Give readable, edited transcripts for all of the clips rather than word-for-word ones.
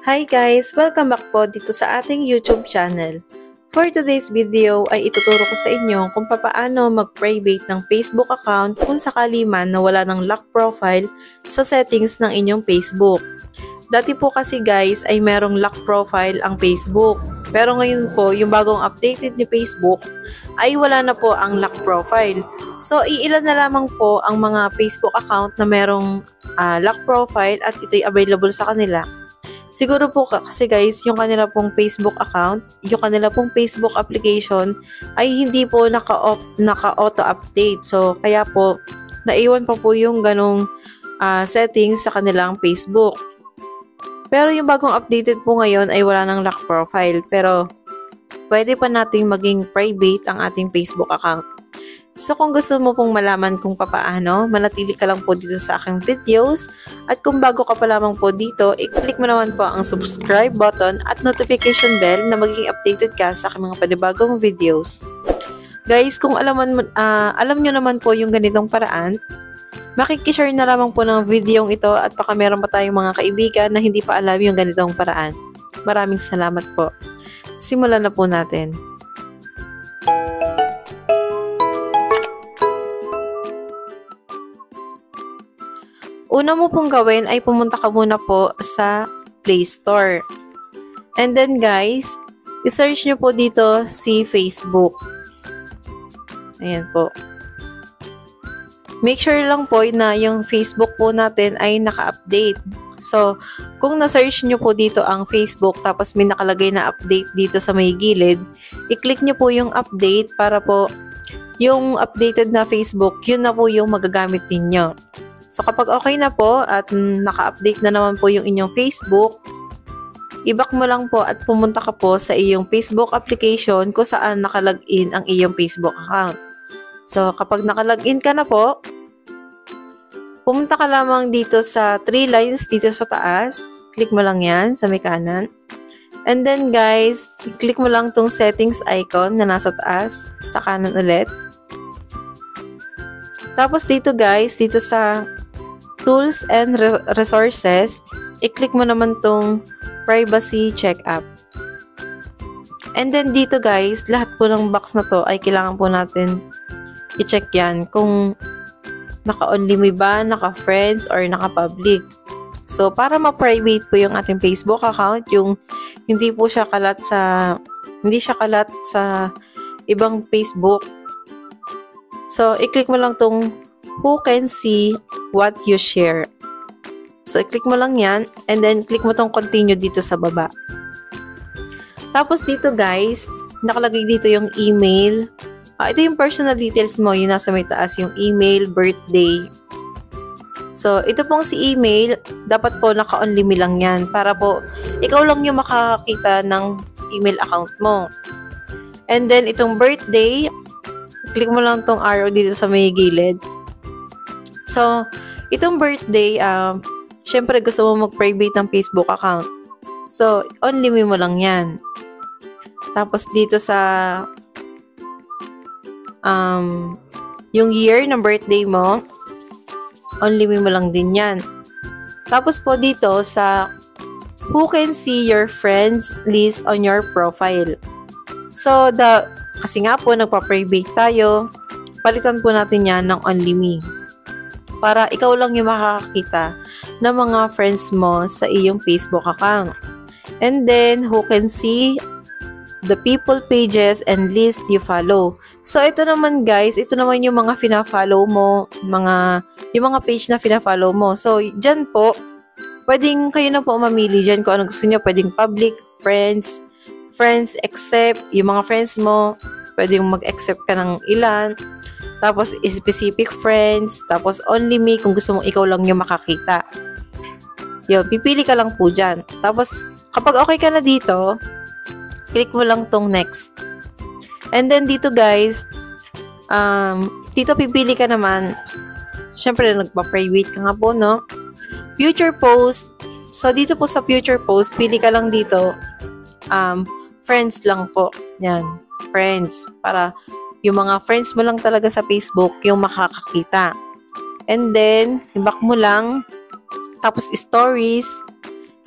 Hi guys! Welcome back po dito sa ating YouTube channel. For today's video ay ituturo ko sa inyo kung paano mag-private ng Facebook account kung sakali man na wala ng lock profile sa settings ng inyong Facebook. Dati po kasi guys ay merong lock profile ang Facebook. Pero ngayon po yung bagong updated ni Facebook ay wala na po ang lock profile. So iilan na lamang po ang mga Facebook account na merong lock profile at ito'y available sa kanila. Siguro po kasi guys, yung kanila pong Facebook account, yung kanila pong Facebook application ay hindi po naka-auto update. So kaya po naiwan pa po yung ganong settings sa kanilang Facebook. Pero yung bagong updated po ngayon ay wala ng lock profile. Pero pwede pa nating maging private ang ating Facebook account. So kung gusto mo pong malaman kung paano, manatili ka lang po dito sa aking videos. At kung bago ka pa lamang po dito, i-click mo naman po ang subscribe button at notification bell na magiging updated ka sa aking mga panibagong videos. Guys, kung alam nyo naman po yung ganitong paraan, makikishare na lamang po ng videong ito at baka meron pa tayong mga kaibigan na hindi pa alam yung ganitong paraan. Maraming salamat po. Simulan na po natin. Una mo pong gawin ay pumunta ka muna po sa Play Store. And then guys, i-search nyo po dito si Facebook. Ayan po. Make sure lang po na yung Facebook po natin ay naka-update. So, kung na-search nyo po dito ang Facebook tapos may nakalagay na update dito sa may gilid, i-click nyo po yung update para po yung updated na Facebook, yun na po yung magagamit ninyo. So, kapag okay na po at naka-update na naman po yung inyong Facebook, i-back mo lang po at pumunta ka po sa iyong Facebook application kung saan nakalagin ang iyong Facebook account. So, kapag nakalagin ka na po, pumunta ka lamang dito sa 3 lines dito sa taas. Click mo lang yan sa may kanan. And then guys, i-click mo lang tong settings icon na nasa taas, sa kanan ulit. Tapos dito guys, dito sa Tools and Resources, i-click mo naman tong Privacy Checkup. And then dito guys, lahat po ng box na to ay kailangan po natin i-check yan kung naka-only me ba, naka-friends, or naka-public. So, para ma-private po yung ating Facebook account, yung hindi siya kalat sa ibang Facebook. So, i-click mo lang tong who can see what you share. So, i-click mo lang yan and then click mo tong continue dito sa baba. Tapos dito guys, nakalagay dito yung email. Ito yung personal details mo, yung nasa may taas, yung email, birthday. So, ito pong si email, dapat po naka-only me lang yan para po ikaw lang yung makakakita ng email account mo. And then, itong birthday, click mo lang tong arrow dito sa may gilid. So, itong birthday, syempre gusto mo mag-private ng Facebook account. So, only me mo lang yan. Tapos dito sa yung year ng birthday mo, only me mo lang din yan. Tapos po dito sa who can see your friends list on your profile. So, kasi nga po, nagpa-private tayo, palitan po natin yan ng only me. Para ikaw lang yung makakakita ng mga friends mo sa iyong Facebook account. And then, who can see the people pages and list you follow. So, ito naman guys, ito naman yung mga fina-follow mo, yung mga page na fina-follow mo. So, dyan po, pwedeng kayo na po mamili dyan kung ano gusto nyo. Pwedeng public, friends accept, yung mga friends mo, pwedeng mag-accept ka ng ilan. Tapos, specific friends. Tapos, only me kung gusto mong ikaw lang yung makakita. Yun, pipili ka lang po dyan. Tapos, kapag okay ka na dito, click mo lang tong next. And then, dito guys, dito pipili ka naman. Siyempre, nagpa-private ka nga po, no? Future post. So, dito po sa future post, pili ka lang dito. Friends lang po. Yan. Friends. Para yung mga friends mo lang talaga sa Facebook yung makakakita. And then, i-back mo lang. Tapos, stories.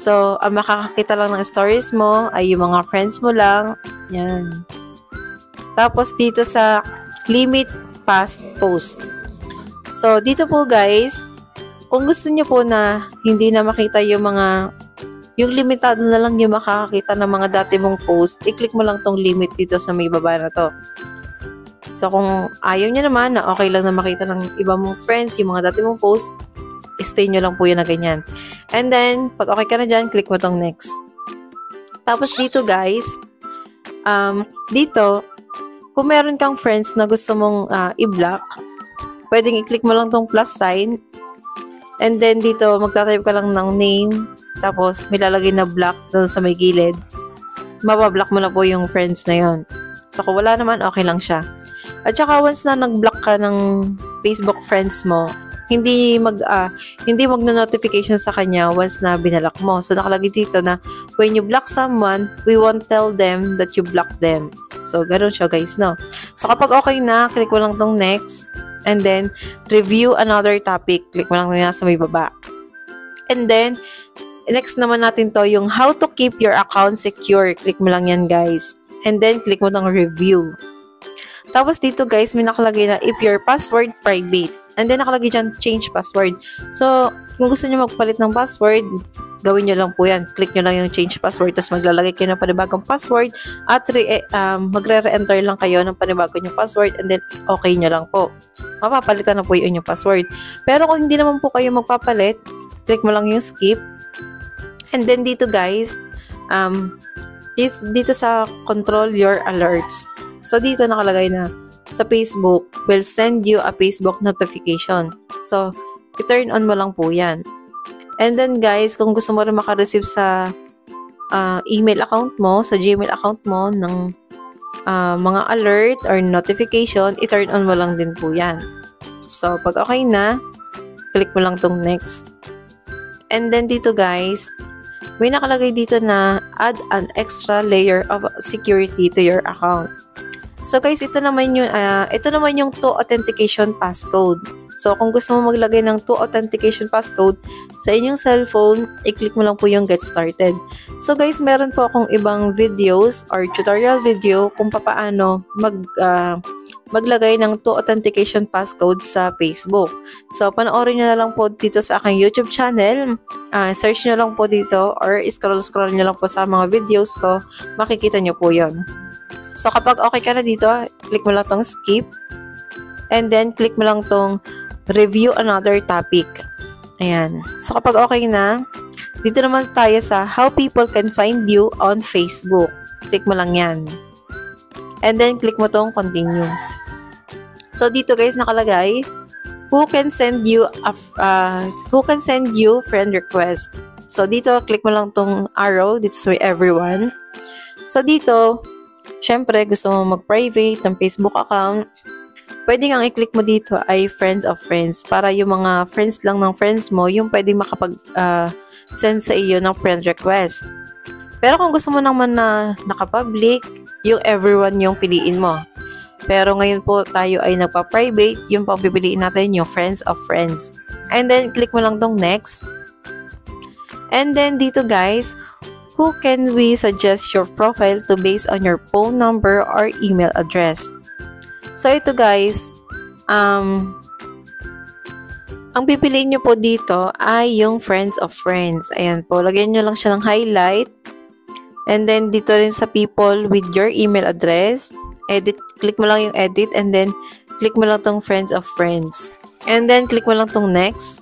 So, ang makakakita lang ng stories mo ay yung mga friends mo lang. Yan. Tapos, dito sa limit past post. So, dito po guys, kung gusto niyo po na hindi na makita yung limitado na lang yung makakakita ng mga dati mong post, i-click mo lang tong limit dito sa may baba na to. So, kung ayaw niyo naman na okay lang na makita ng iba mong friends yung mga dati mong post, stay nyo lang po yun na ganyan. And then, pag okay ka na dyan, click mo tong next. Tapos dito guys, dito, kung meron kang friends na gusto mong i-block, pwedeng i-click mo lang tong plus sign. And then dito, magtatype ka lang ng name, tapos may lalagay na block doon sa may gilid. Mabablock mo na po yung friends na yon. So, kung wala naman, okay lang siya. At saka once na nag-block ka ng Facebook friends mo, hindi magno-notification sa kanya once na binalak mo. So, nakalagay dito na when you block someone, we won't tell them that you blocked them. So, ganun siya guys, no? So, kapag okay na, click mo lang tong next. And then, review another topic. Click mo lang na sa may baba. And then, next naman natin to, yung how to keep your account secure. Click mo lang yan guys. And then, click mo tong review. Tapos dito guys, may nakalagay na if your password private. And then nakalagay dyan, change password. So, kung gusto nyo magpalit ng password, gawin nyo lang po yan. Click nyo lang yung change password, tapos maglalagay kayo ng panibagong password at magre-re-enter lang kayo ng panibagong yung password and then okay nyo lang po. Mapapalitan na po yun yung password. Pero kung hindi naman po kayo magpapalit, click mo lang yung skip. And then dito guys, dito sa control your alerts. So, dito nakalagay na sa Facebook will send you a Facebook notification. So, i-turn on mo lang po yan. And then, guys, kung gusto mo rin makareceive sa email account mo, sa Gmail account mo ng mga alert or notification, i-turn on mo lang din po yan. So, pag okay na, click mo lang tong next. And then, dito, guys, may nakalagay dito na add an extra layer of security to your account. So guys, ito naman yung 2 authentication passcode. So kung gusto mo maglagay ng 2 authentication passcode sa inyong cellphone, i-click mo lang po yung get started. So guys, meron po akong ibang videos or tutorial video kung paano maglagay ng 2 authentication passcode sa Facebook. So panoorin nyo na lang po dito sa aking YouTube channel. Search nyo lang po dito or scroll nyo lang po sa mga videos ko. Makikita nyo po yon. So, kapag okay ka na dito, click mo lang tong skip. And then, click mo lang tong review another topic. Ayan. So, kapag okay na, dito naman tayo sa how people can find you on Facebook. Click mo lang yan. And then, click mo tong continue. So, dito guys, nakalagay, who can send you friend request. So, dito, click mo lang tong arrow. Dito sa everyone. So, dito, syempre, gusto mo mag-private ng Facebook account, pwede kang i-click mo dito ay friends of friends para yung mga friends lang ng friends mo yung pwede makapag-send sa iyo ng friend request. Pero kung gusto mo naman na naka-public, yung everyone yung piliin mo. Pero ngayon po tayo ay nagpa-private, yung pagpipiliin natin yung friends of friends. And then, click mo lang tong next. And then, dito guys, who can we suggest your profile to based on your phone number or email address? So, ito guys, ang pipiliin nyo po dito ay yung friends of friends. Ayan po, lagyan nyo lang siya ng highlight. And then, dito rin sa people with your email address, edit, click mo lang yung edit and then click mo lang tong friends of friends. And then, click mo lang tong next.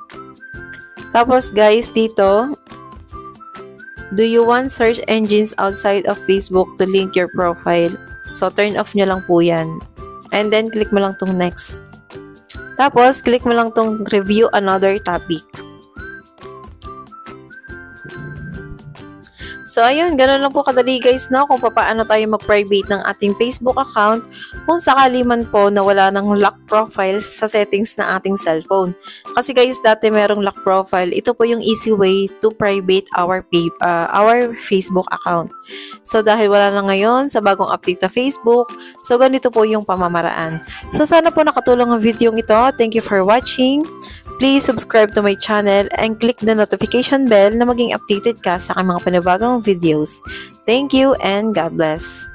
Tapos guys, dito, do you want search engines outside of Facebook to link your profile? So, turn off nyo lang po yan. And then, click mo lang tong next. Tapos, click mo lang tong review another topic. So ayun, ganun lang po kadali guys, no, kung paano tayo mag-private ng ating Facebook account kung sakali man po na wala ng lock profile sa settings na ating cellphone. Kasi guys, dati merong lock profile. Ito po yung easy way to private our Facebook account. So dahil wala na ngayon sa bagong update na Facebook, so ganito po yung pamamaraan. So sana po nakatulong ang video ito. Thank you for watching. Please subscribe to my channel and click the notification bell na maging updated ka sa aking mga panibagong videos. Thank you and God bless.